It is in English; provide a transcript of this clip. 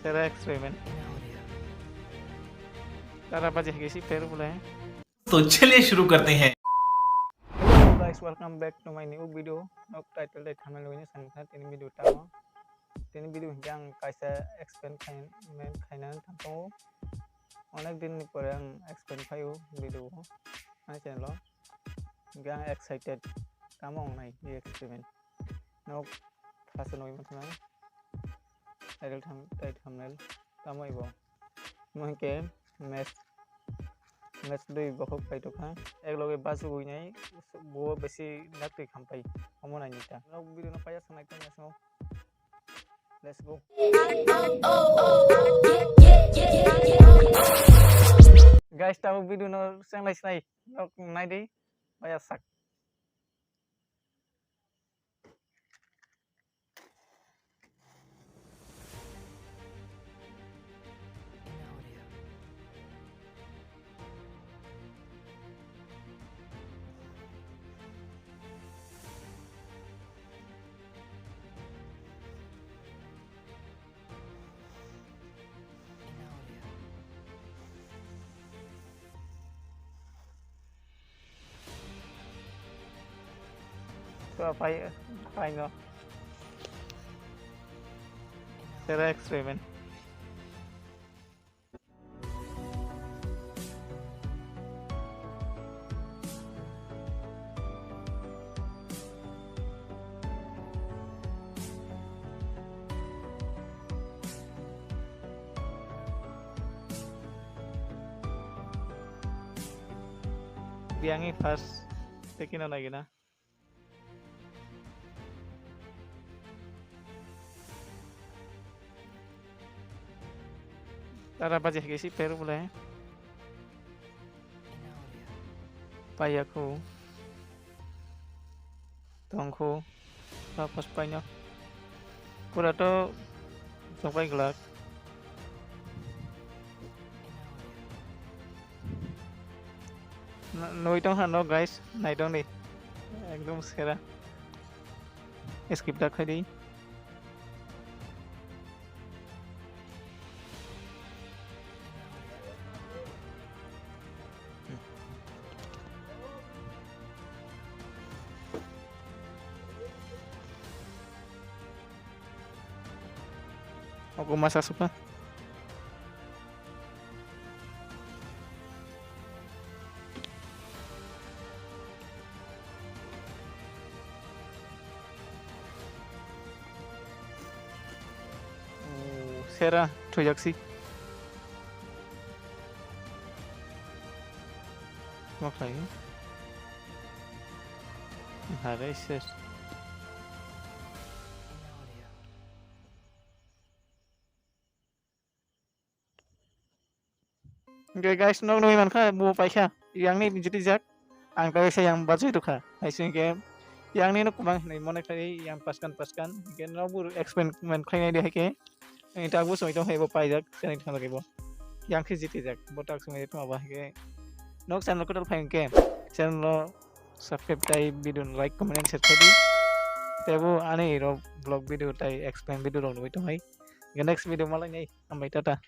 तेरा एक्सपेरिमेंट तारा बजे किसी फिर बुलाए। तो चलिए शुरू करते हैं। Hello guys, welcome back to my new video. Nok title dai thamel loine sangkha tini video tamo. Tini video yang kaisa experiment khaina thampo. Onek din ni pore ang experiment khayo video ko. Ani channel lo. Gang excited tamo nai ni experiment. Nok thasa noi mathna. Title thumbnail tamo ibo. Moi ke match दुई बहुत पाई तो खा एक लोग बाजू हुई नहीं वो बेसी नकली खाम पाई हमो नहीं निता लोग वीडियो ना पाया सुनाई तो मैच लेट्स गो गाइस ताऊ वीडियो ना संग लाइस नहीं लोग नहीं दी पाया सक तो पाएंगे तेरा experiment biangi fast tekin lagi na तारा बजे किसी फिर बुलाए पायाku tongku pas paino pura to sampai gelap noi tong hano guys nai dong ni ekdom sera skip dak khai di aku masak suka Sera tujaksi makanya harus okay guys nong noi man kha bu pai kha yang ni jiti jak ang tahu saya yang baju itu kha hasil game yang ni nuk bang ni monek tadi yang paskan gen no bu experiment khai dia ke itu aku so itu hebo pai jak sen itu lagi bo yang ki jiti jak botak semua itu apa ke nok channel ko dal phai ke channel lo subscribe tai video like comment share khai di tebu ani ro vlog video tai explain video lo itu hai next video malai nei ambai tata